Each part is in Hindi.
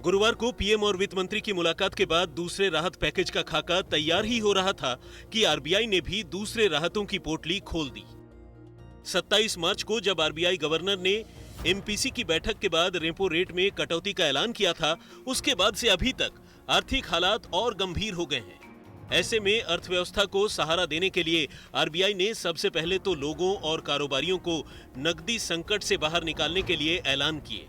गुरुवार को पीएम और वित्त मंत्री की मुलाकात के बाद दूसरे राहत पैकेज का खाका तैयार ही हो रहा था कि आरबीआई ने भी दूसरे राहतों की पोटली खोल दी। 27 मार्च को जब आरबीआई गवर्नर ने एमपीसी की बैठक के बाद रेपो रेट में कटौती का ऐलान किया था, उसके बाद से अभी तक आर्थिक हालात और गंभीर हो गए हैं। ऐसे में अर्थव्यवस्था को सहारा देने के लिए आरबीआई ने सबसे पहले तो लोगों और कारोबारियों को नकदी संकट से बाहर निकालने के लिए ऐलान किए।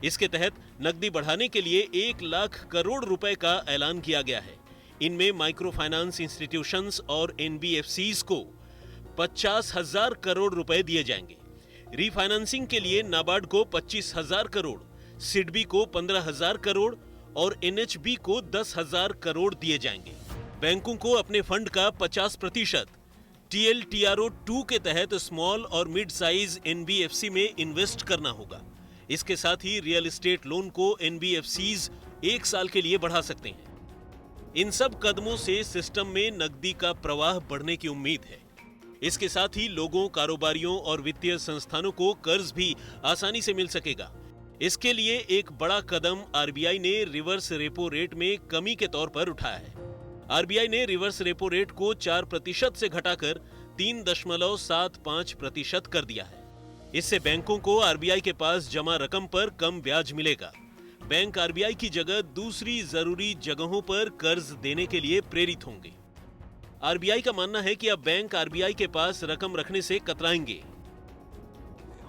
इसके तहत नकदी बढ़ाने के लिए 1 लाख करोड़ रुपए का ऐलान किया गया है। इनमें माइक्रो फाइनेंस इंस्टीट्यूशंस और एनबीएफसीज को 50,000 करोड़ रुपए दिए जाएंगे। रीफाइनेंसिंग के लिए नाबार्ड को 25,000 करोड़, सिडबी को 15,000 करोड़ और एनएचबी को 10,000 करोड़ दिए जाएंगे। बैंकों को अपने फंड का 50% टीएलटीआरओ 2 के तहत स्मॉल और मिड साइज एनबीएफसी में इन्वेस्ट करना होगा। इसके साथ ही रियल एस्टेट लोन को एनबीएफसीज 1 साल के लिए बढ़ा सकते हैं। इन सब कदमों से सिस्टम में नकदी का प्रवाह बढ़ने की उम्मीद है। इसके साथ ही लोगों, कारोबारियों और वित्तीय संस्थानों को कर्ज भी आसानी से मिल सकेगा। इसके लिए एक बड़ा कदम आरबीआई ने रिवर्स रेपो रेट में कमी के तौर पर उठाया है। आरबीआई ने रिवर्स रेपो रेट को 4% से घटाकर 3.75% कर दिया है। इससे बैंकों को आरबीआई के पास जमा रकम पर कम ब्याज मिलेगा। बैंक आरबीआई की जगह दूसरी जरूरी जगहों पर कर्ज देने के लिए प्रेरित होंगे। आरबीआई का मानना है कि अब बैंक आरबीआई के पास रकम रखने से कतराएंगे।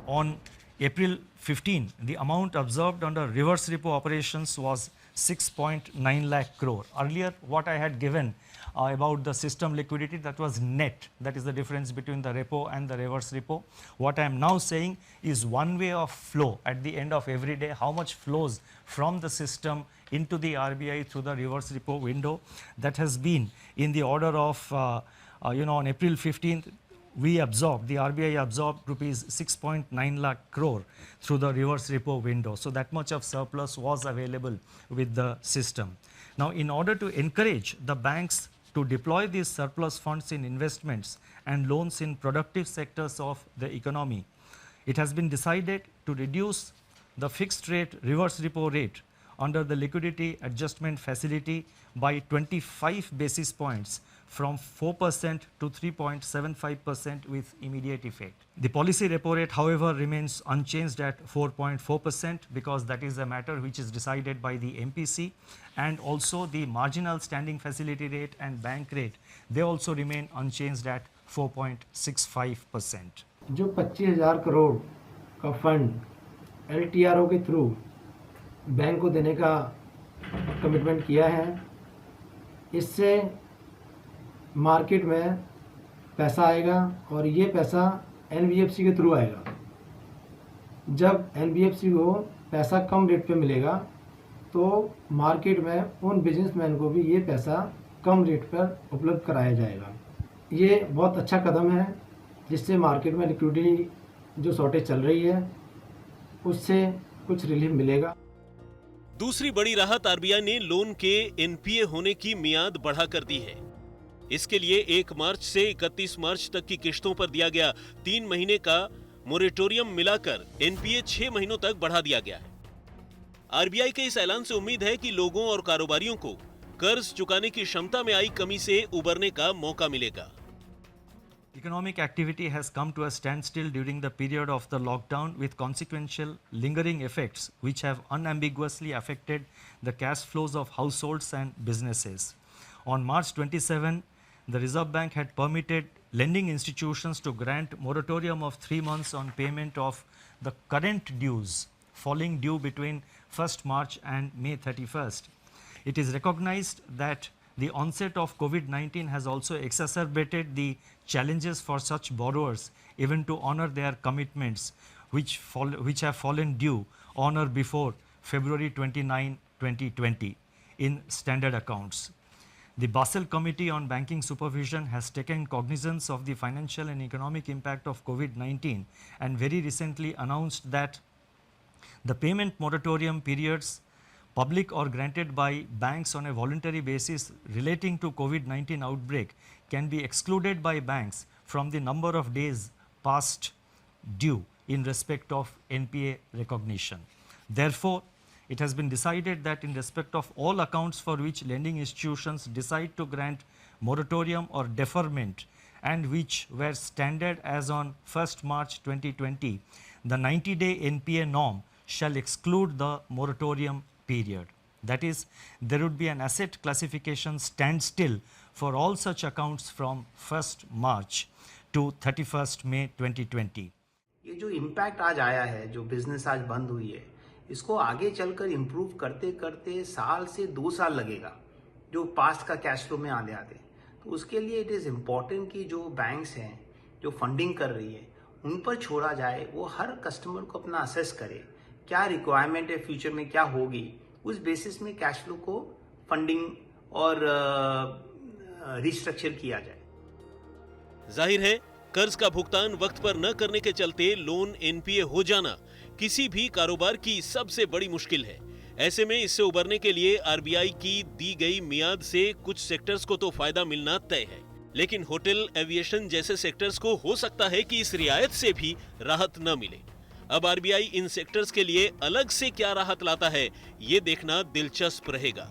On April 15, the amount observed under reverse repo operations was 6.9 lakh crore. Earlier, what I had given about the system liquidity, that was net. That is the difference between the repo and the reverse repo. What I am now saying is one way of flow at the end of every day, how much flows from the system into the RBI through the reverse repo window. That has been in the order of, on April 15th, the RBI absorbed rupees 6.9 lakh crore through the reverse repo window. So that much of surplus was available with the system. Now, in order to encourage the banks to deploy these surplus funds in investments and loans in productive sectors of the economy, it has been decided to reduce the fixed rate reverse repo rate under the liquidity adjustment facility by 25 basis points from 4% to 3.75% with immediate effect. The policy repo rate, however, remains unchanged at 4.4% because that is a matter which is decided by the MPC, and also the marginal standing facility rate and bank rate, they also remain unchanged at 4.65%. जो 25,000 करोड़ का फंड एलटीआरओ के थ्रू बैंक को देने का कमिटमेंट किया है, इससे मार्केट में पैसा आएगा और ये पैसा एनबीएफसी के थ्रू आएगा। जब एनबीएफसी को पैसा कम रेट पे मिलेगा तो मार्केट में उन बिजनेसमैन को भी ये पैसा कम रेट पर उपलब्ध कराया जाएगा। ये बहुत अच्छा कदम है जिससे मार्केट में लिक्विडिटी जो शॉर्टेज चल रही है उससे कुछ रिलीफ मिलेगा। दूसरी बड़ी राहत आरबीआई ने लोन के एनपीए होने की मियाद बढ़ा कर दी है। इसके लिए 1 मार्च से 31 मार्च तक की किश्तों पर दिया गया 3 महीने का मोरेटोरियम मिलाकर एनपीए 6 महीनों तक बढ़ा दिया गया है। आरबीआई के इस ऐलान से उम्मीद है कि लोगों और कारोबारियों को कर्ज चुकाने की क्षमता में आई कमी से उबरने का मौका मिलेगा। Economic activity has come to a standstill during the period of the lockdown with consequential lingering effects which have unambiguously affected the cash flows of households and businesses. On March 27, the Reserve Bank had permitted lending institutions to grant moratorium of 3 months on payment of the current dues falling due between 1st March and May 31st. It is recognized that the onset of COVID-19 has also exacerbated the challenges for such borrowers even to honor their commitments which have fallen due on or before February 29, 2020 in standard accounts. The Basel Committee on Banking Supervision has taken cognizance of the financial and economic impact of COVID-19 and very recently announced that the payment moratorium periods, public or granted by banks on a voluntary basis relating to COVID-19 outbreak, can be excluded by banks from the number of days past due in respect of NPA recognition. Therefore, it has been decided that in respect of all accounts for which lending institutions decide to grant moratorium or deferment and which were standard as on 1st March 2020, the 90-day NPA norm shall exclude the moratorium period. That is, there would be an asset classification standstill for all such accounts from 1st March to 31st May 2020. ये जो इम्पैक्ट आज आया है, जो बिजनेस आज बंद हुई है, इसको आगे चलकर इम्प्रूव करते करते साल से 2 साल लगेगा, जो पास्ट का कैश फ्लो में आने आते। तो उसके लिए इट इज़ इम्पॉर्टेंट कि जो बैंक्स हैं, जो फंडिंग कर रही है, उन पर छोड़ा जाए, वो हर कस्टमर को अपना असेस करे, क्या रिक्वायरमेंट है, फ्यूचर में क्या होगी, उस बेसिस में कैश फ्लो को फंडिंग और रिस्ट्रक्चर किया जाए। जाहिर है, कर्ज का भुगतान वक्त पर न करने के चलते लोन एनपीए हो जाना किसी भी कारोबार की सबसे बड़ी मुश्किल है। ऐसे में इससे उबरने के लिए आरबीआई की दी गई मियाद से कुछ सेक्टर्स को तो फायदा मिलना तय है, लेकिन होटल, एविएशन जैसे सेक्टर्स को हो सकता है कि इस रियायत से भी राहत न मिले। अब आरबीआई इन सेक्टर्स के लिए अलग से क्या राहत लाता है, ये देखना दिलचस्प रहेगा।